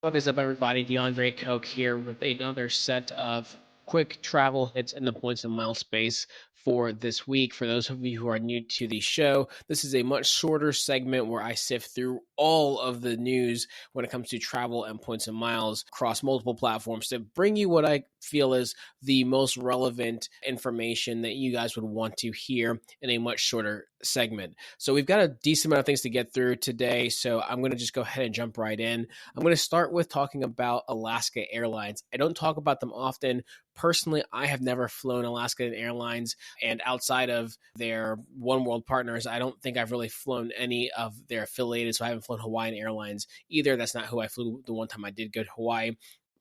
What is up, everybody? DeAndre Coke here with another set of quick travel hits in the points and mile space for this week. For those of you who are new to the show, this is a much shorter segment where I sift through all of the news when it comes to travel and points and miles across multiple platforms to bring you what I feel is the most relevant information that you guys would want to hear in a much shorter segment. So we've got a decent amount of things to get through today, so I'm going to just go ahead and jump right in. I'm going to start with talking about Alaska Airlines. I don't talk about them often. Personally, I have never flown Alaska Airlines, and outside of their One World partners, I don't think I've really flown any of their affiliated. So I haven't flown Hawaiian Airlines either. That's not who I flew the one time I did go to Hawaii.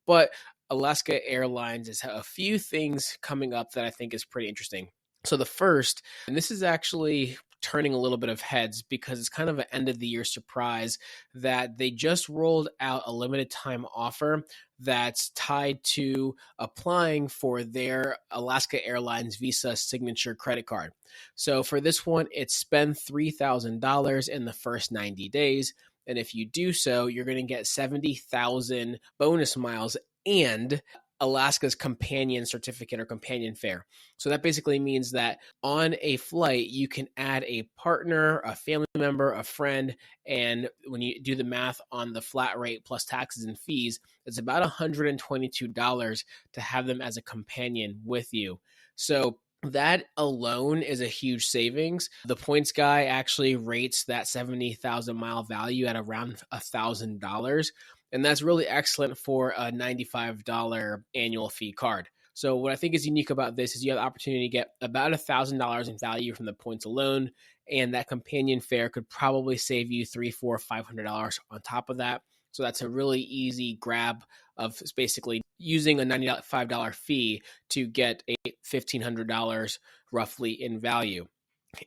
But Alaska Airlines has a few things coming up that I think is pretty interesting. So the first, and this is actually turning a little bit of heads because it's kind of an end of the year surprise that they just rolled out a limited time offer that's tied to applying for their Alaska Airlines Visa Signature credit card. So for this one, it's spend $3,000 in the first 90 days. And if you do so, you're going to get 70,000 bonus miles and Alaska's companion certificate or companion fare. So that basically means that on a flight, you can add a partner, a family member, a friend, and when you do the math on the flat rate plus taxes and fees, it's about $122 to have them as a companion with you. So that alone is a huge savings. The points guy actually rates that 70,000 mile value at around $1,000. And that's really excellent for a $95 annual fee card. So what I think is unique about this is you have the opportunity to get about $1,000 in value from the points alone, and that companion fare could probably save you $300, $400, $500 on top of that. So that's a really easy grab of basically using a $95 fee to get a $1,500 roughly in value.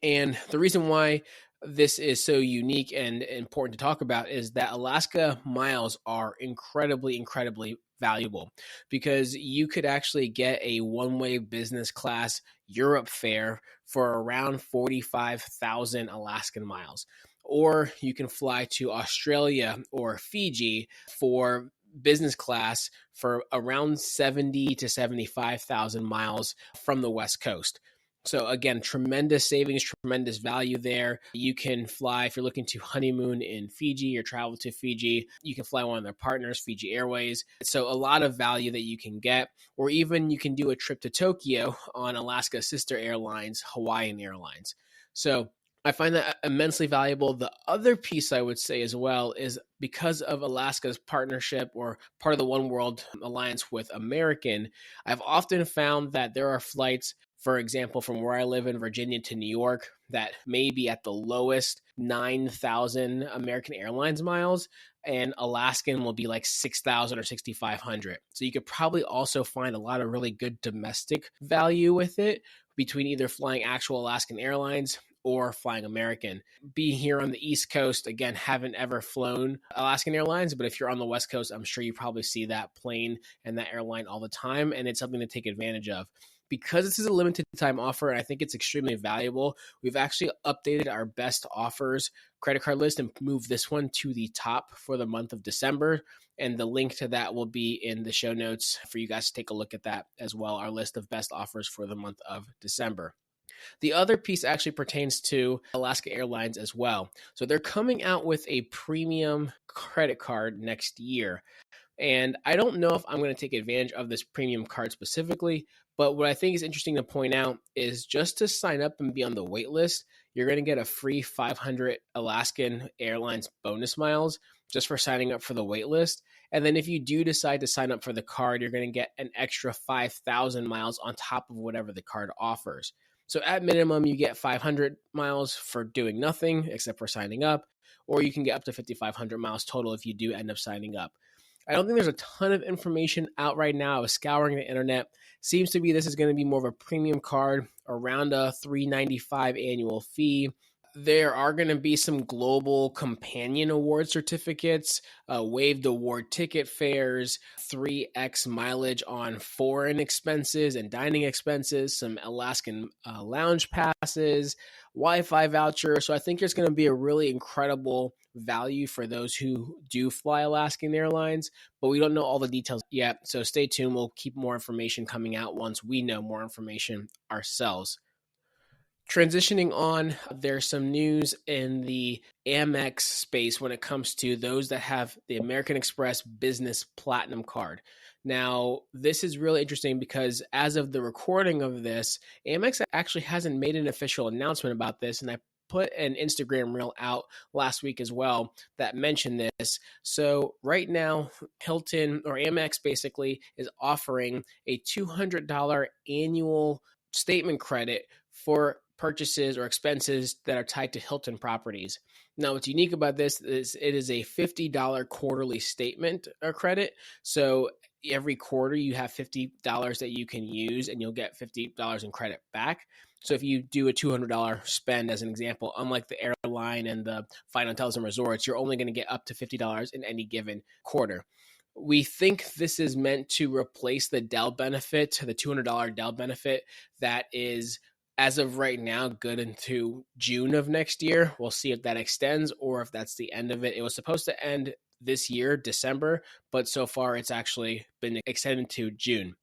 And the reason why this is so unique and important to talk about is that Alaska miles are incredibly valuable because you could actually get a one-way business class Europe fare for around 45,000 Alaskan miles. Or you can fly to Australia or Fiji for business class for around 70 to 75,000 miles from the West Coast. So again, tremendous savings, tremendous value there. You can fly if you're looking to honeymoon in Fiji or travel to Fiji. You can fly one of their partners, Fiji Airways. So a lot of value that you can get, or even you can do a trip to Tokyo on Alaska's sister airlines, Hawaiian Airlines. So I find that immensely valuable. The other piece I would say as well is because of Alaska's partnership or part of the One World Alliance with American, I've often found that there are flights, for example, from where I live in Virginia to New York, that may be at the lowest 9,000 American Airlines miles, and Alaskan will be like 6,000 or 6,500. So you could probably also find a lot of really good domestic value with it between either flying actual Alaskan Airlines or flying American. Being here on the East Coast, again, haven't ever flown Alaskan Airlines, but if you're on the West Coast, I'm sure you probably see that plane and that airline all the time, and it's something to take advantage of. Because this is a limited time offer, and I think it's extremely valuable, we've actually updated our best offers credit card list and moved this one to the top for the month of December. And the link to that will be in the show notes for you guys to take a look at that as well, our list of best offers for the month of December. The other piece actually pertains to Alaska Airlines as well. So they're coming out with a premium credit card next year. And I don't know if I'm going to take advantage of this premium card specifically, but what I think is interesting to point out is just to sign up and be on the wait list, you're going to get a free 500 Alaskan Airlines bonus miles just for signing up for the wait list. And then if you do decide to sign up for the card, you're going to get an extra 5,000 miles on top of whatever the card offers. So at minimum, you get 500 miles for doing nothing except for signing up, or you can get up to 5,500 miles total if you do end up signing up. I don't think there's a ton of information out right now. I was scouring the internet. Seems to be this is going to be more of a premium card, around a $395 annual fee. There are going to be some global companion award certificates, waived award ticket fares, 3x mileage on foreign expenses and dining expenses, some Alaskan lounge passes, Wi-Fi voucher. So I think there's going to be a really incredible value for those who do fly Alaskan Airlines, but we don't know all the details yet. So stay tuned. We'll keep more information coming out once we know more information ourselves. Transitioning on, there's some news in the Amex space when it comes to those that have the American Express Business Platinum Card. Now, this is really interesting because as of the recording of this, Amex actually hasn't made an official announcement about this, and I put an Instagram reel out last week as well that mentioned this. So right now, Hilton or Amex basically is offering a $200 annual statement credit for purchases or expenses that are tied to Hilton properties. Now, what's unique about this is it is a $50 quarterly statement or credit. So every quarter you have $50 that you can use and you'll get $50 in credit back. So if you do a $200 spend as an example, unlike the airline and the fine hotels and resorts, you're only going to get up to $50 in any given quarter. We think this is meant to replace the Dell benefit, the $200 Dell benefit that is, as of right now, good into June of next year. We'll see if that extends or if that's the end of it. It was supposed to end this year, December, but so far it's actually been extended to June.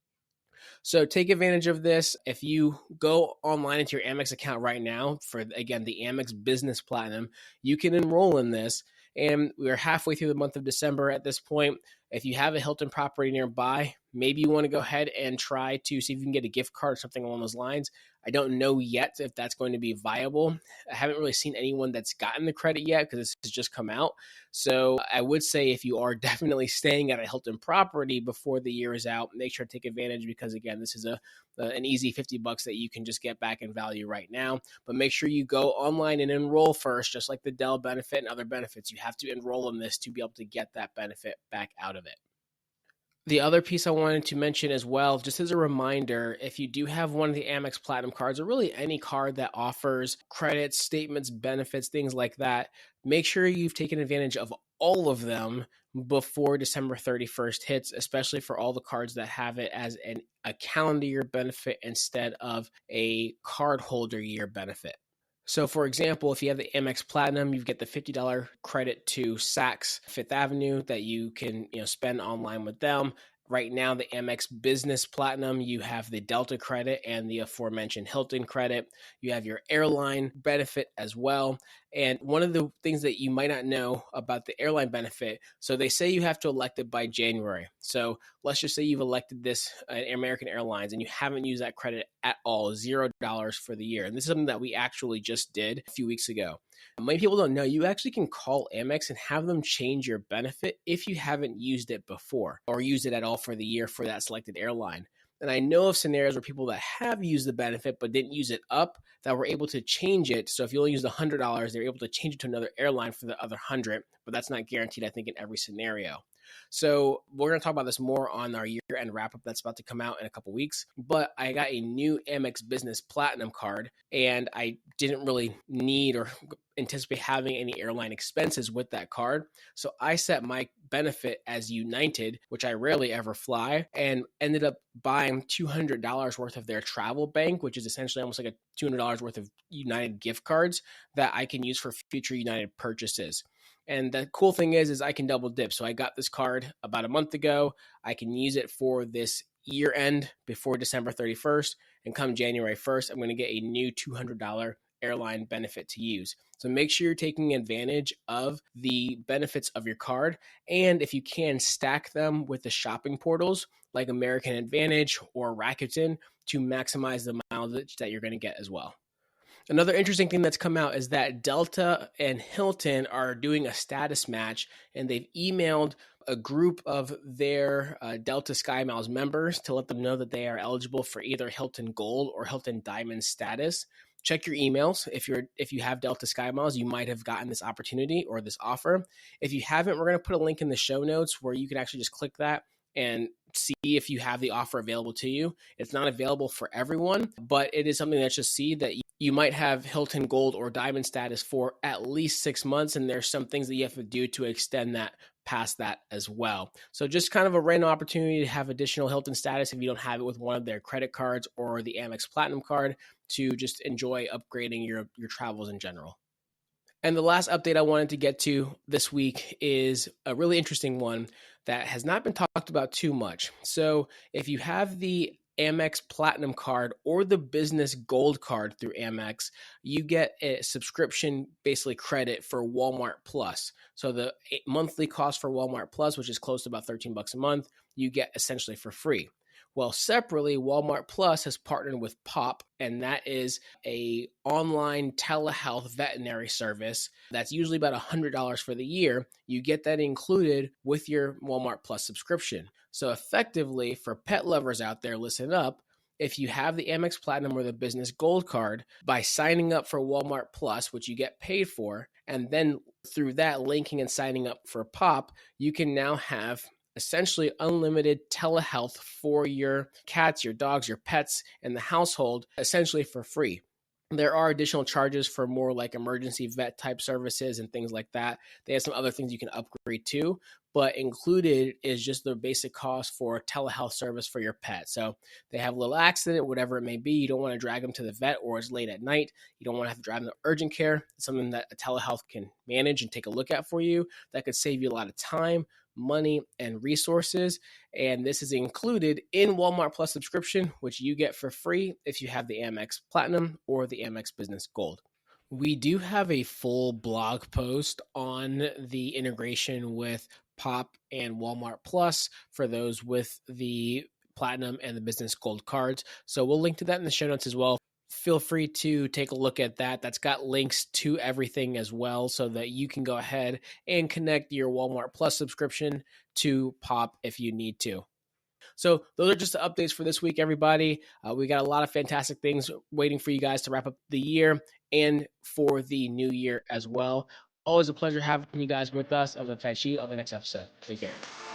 So take advantage of this. If you go online into your Amex account right now for, again, the Amex Business Platinum, you can enroll in this. And we're halfway through the month of December at this point. If you have a Hilton property nearby, maybe you want to go ahead and try to see if you can get a gift card or something along those lines. I don't know yet if that's going to be viable. I haven't really seen anyone that's gotten the credit yet because this has just come out. So I would say if you are definitely staying at a Hilton property before the year is out, make sure to take advantage because, again, this is an easy $50 that you can just get back in value right now. But make sure you go online and enroll first, just like the Dell benefit and other benefits. You have to enroll in this to be able to get that benefit back out of it. The other piece I wanted to mention as well, just as a reminder, if you do have one of the Amex Platinum cards or really any card that offers credits, statements, benefits, things like that, make sure you've taken advantage of all of them before December 31st hits, especially for all the cards that have it as a calendar year benefit instead of a cardholder year benefit. So, for example, if you have the Amex Platinum, you get the $50 credit to Saks Fifth Avenue that you can spend online with them. Right now, the Amex Business Platinum, you have the Delta credit and the aforementioned Hilton credit. You have your airline benefit as well. And one of the things that you might not know about the airline benefit, so they say you have to elect it by January. So let's just say you've elected this American Airlines and you haven't used that credit at all, $0 for the year. And this is something that we actually just did a few weeks ago. Many people don't know you actually can call Amex and have them change your benefit if you haven't used it before or used it at all for the year for that selected airline. And I know of scenarios where people that have used the benefit but didn't use it up that were able to change it. So if you only use the $100, they're able to change it to another airline for the other 100, but that's not guaranteed, I think, in every scenario. So we're going to talk about this more on our year-end wrap-up that's about to come out in a couple weeks. But I got a new Amex Business Platinum card, and I didn't really need or anticipate having any airline expenses with that card. So I set my benefit as United, which I rarely ever fly, and ended up buying $200 worth of their travel bank, which is essentially almost like a $200 worth of United gift cards that I can use for future United purchases. And the cool thing is I can double dip. So I got this card about a month ago. I can use it for this year end before December 31st. And come January 1st, I'm going to get a new $200 airline benefit to use. So make sure you're taking advantage of the benefits of your card. And if you can, stack them with the shopping portals like American Advantage or Rakuten to maximize the mileage that you're going to get as well. Another interesting thing that's come out is that Delta and Hilton are doing a status match, and they've emailed a group of their Delta Skymiles members to let them know that they are eligible for either Hilton Gold or Hilton Diamond status. Check your emails. If you have Delta Skymiles, you might have gotten this opportunity or this offer. If you haven't, we're going to put a link in the show notes where you can actually just click that and see if you have the offer available to you. It's not available for everyone, but it is something that just see that you might have Hilton Gold or Diamond status for at least 6 months, and there's some things that you have to do to extend that past that as well. So just kind of a random opportunity to have additional Hilton status if you don't have it with one of their credit cards or the Amex Platinum card, to just enjoy upgrading your travels in general. And the last update I wanted to get to this week is a really interesting one that has not been talked about too much. So if you have the Amex Platinum card or the Business Gold card through Amex, you get a subscription, basically credit for Walmart Plus. So the monthly cost for Walmart Plus, which is close to about $13 a month, you get essentially for free. Well, separately, Walmart Plus has partnered with POP, and that is a online telehealth veterinary service that's usually about $100 for the year. You get that included with your Walmart Plus subscription. So effectively, for pet lovers out there, listen up. If you have the Amex Platinum or the Business Gold card, by signing up for Walmart Plus, which you get paid for, and then through that linking and signing up for POP, you can now have essentially unlimited telehealth for your cats, your dogs, your pets in the household, essentially for free. There are additional charges for more like emergency vet type services and things like that. They have some other things you can upgrade to, but included is just the basic cost for a telehealth service for your pet. So they have a little accident, whatever it may be. You don't want to drag them to the vet, or it's late at night. You don't want to have to drive them to urgent care. It's something that a telehealth can manage and take a look at for you. That could save you a lot of time, money, and resources. And this is included in Walmart Plus subscription, which you get for free if you have the Amex Platinum or the Amex Business Gold. We do have a full blog post on the integration with POP and Walmart Plus for those with the Platinum and the Business Gold cards. So we'll link to that in the show notes as well. Feel free to take a look at that. That's got links to everything as well, so that you can go ahead and connect your Walmart Plus subscription to POP if you need to. So those are just the updates for this week, everybody. We got a lot of fantastic things waiting for you guys to wrap up the year and for the new year as well. Always a pleasure having you guys with us. I'm going to catch you on the next episode. Take care.